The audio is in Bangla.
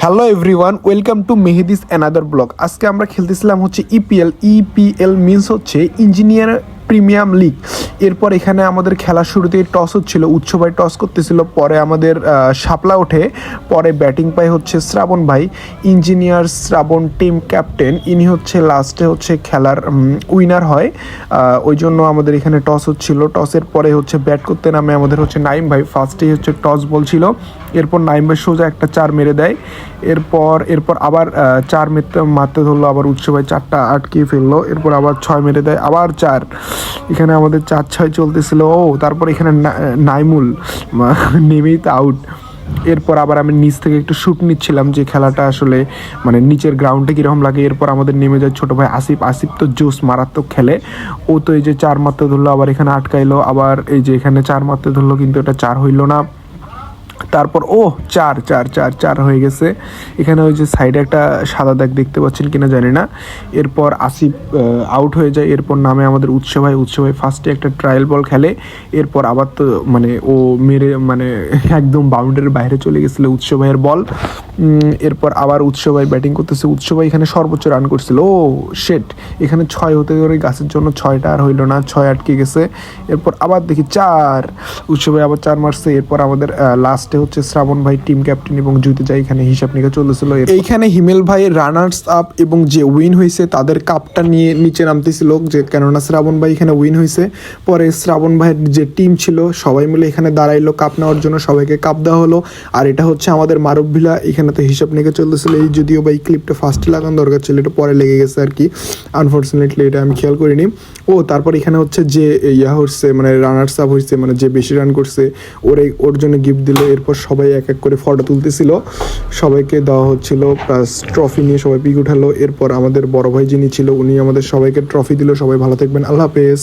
Hello everyone, welcome to Mehedi's another blog. আজকে আমরা খেলতেছিলাম হচ্ছে ইপিএল মিনস হচ্ছে ইঞ্জিনিয়ার প্রিমিয়াম লিগ। এরপর এখানে আমাদের খেলা শুরুতেই টস হচ্ছিল, উৎস ভাই টস করতেছিল, পরে আমাদের শাপলা ওঠে, পরে ব্যাটিং পায় হচ্ছে শ্রাবণ ভাই, ইঞ্জিনিয়ার শ্রাবণ টিম ক্যাপ্টেন, ইনি হচ্ছে লাস্টে হচ্ছে খেলার উইনার হয়। ওই জন্য আমাদের এখানে টস হচ্ছিল, টসের পরে হচ্ছে ব্যাট করতে নামে আমাদের হচ্ছে নাইম ভাই, ফার্স্টেই হচ্ছে টস বল ছিল, এরপর নাইম ভাই সোজা একটা 4 মেরে দেয়। এরপর আবার 4 মারতে ধরলো, আবার উৎস ভাই 4টা আটকে ফেললো, এরপর আবার 6 মেরে দেয়, আবার 4। এখানে আমাদের 4-6 চলতেছিল। তারপর এখানে নাইমুল নেমেই তো আউট। এরপর আবার আমি নিচ থেকে একটু শ্যুট নিচ্ছিলাম যে খেলাটা আসলে মানে নিচের গ্রাউন্ডে কীরকম লাগে। এরপর আমাদের নেমে যায় ছোটো ভাই আসিফ তো জোস মারাত্মক খেলে, ও তো এই যে 4 মারতে ধরলো, আবার এখানে আটকাইলো, আবার এই যে এখানে 4 মারতে ধরলো, কিন্তু এটা 4 হইল না। তারপর 4 হয়ে গেছে। এখানে ওই যে সাইডে একটা সাদা দাগ দেখতে পাচ্ছেন কিনা জানি না। এরপর আসিফ আউট হয়ে যায়। এরপর নামে আমাদের উৎস ভাই ফার্স্টে একটা ট্রায়াল বল খেলে, এরপর আবার তো মানে ও মেরে মানে একদম বাউন্ডারির বাইরে চলে গেছিলো উৎস ভাইয়ের বল। এরপর আবার উৎস ভাই ব্যাটিং করতেছে, উৎস ভাই এখানে সর্বোচ্চ রান করছিল। শেট, এখানে 6 হতে ধরে গাছের জন্য 6টা আর হইল না, 6 আটকে গেছে। এরপর আবার দেখি 4, উৎস ভাই আবার 4 মারছে। এরপর আমাদের লাস্টে হচ্ছে শ্রাবণ ভাই টিম ক্যাপ্টেন এবং জিতে যায়। এখানে হিসাব নিকা চলতেছিল। এইখানে হিমেল ভাই রানার্স আপ এবং যে উইন হয়েছে তাদের কাপটা নিয়ে নিচে নামতেছিল, যে কেননা শ্রাবণ ভাই এখানে উইন হয়েছে। পরে শ্রাবণ ভাইয়ের যে টিম ছিল সবাই মিলে এখানে দাঁড়াইলো কাপ নেওয়ার জন্য, সবাইকে কাপ দেওয়া হলো। আর এটা হচ্ছে আমাদের মারুফ ভিলা, এখানে তো হিসাব নিকা চলতেছিল। এই যদিও ভাই ক্লিপটা ফার্স্টে লাগানো দরকার ছিল, এটা পরে লেগে গেছে আর কি, আনফর্চুনেটলি এটা আমি খেয়াল করিনি। তারপর এখানে হচ্ছে যে হচ্ছে মানে রানার্স আপ হয়েছে, মানে যে বেশি রান করছে ওর জন্য গিফট দিল। এরপর সবাই এক এক করে ফটো তুলতেছিল, সবাইকে দেওয়া হচ্ছিল, প্লাস ট্রফি নিয়ে সবাই পিক উঠালো। এরপর আমাদের বড় ভাই যিনি ছিল উনি আমাদের সবাইকে ট্রফি দিল। সবাই ভালো থাকবেন, আল্লাহ হাফেজ।